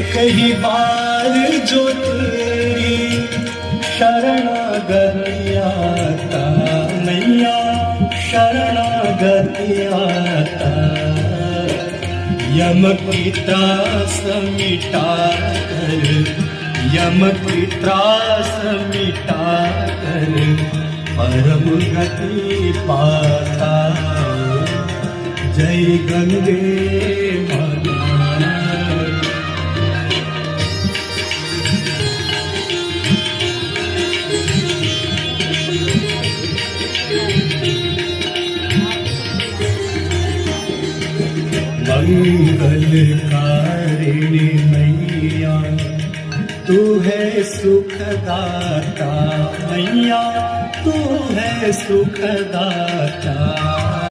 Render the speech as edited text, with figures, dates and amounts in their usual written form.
एक ही बार जो तेरी शरणागति आता मैया शरणागति आता यम की त्रास मिटा कर यम की त्रास मिटा कर परम गति पाता जय गंगे माता। मंगलकारिणी मैया तू है सुखदाता मैया तू है सुखदाता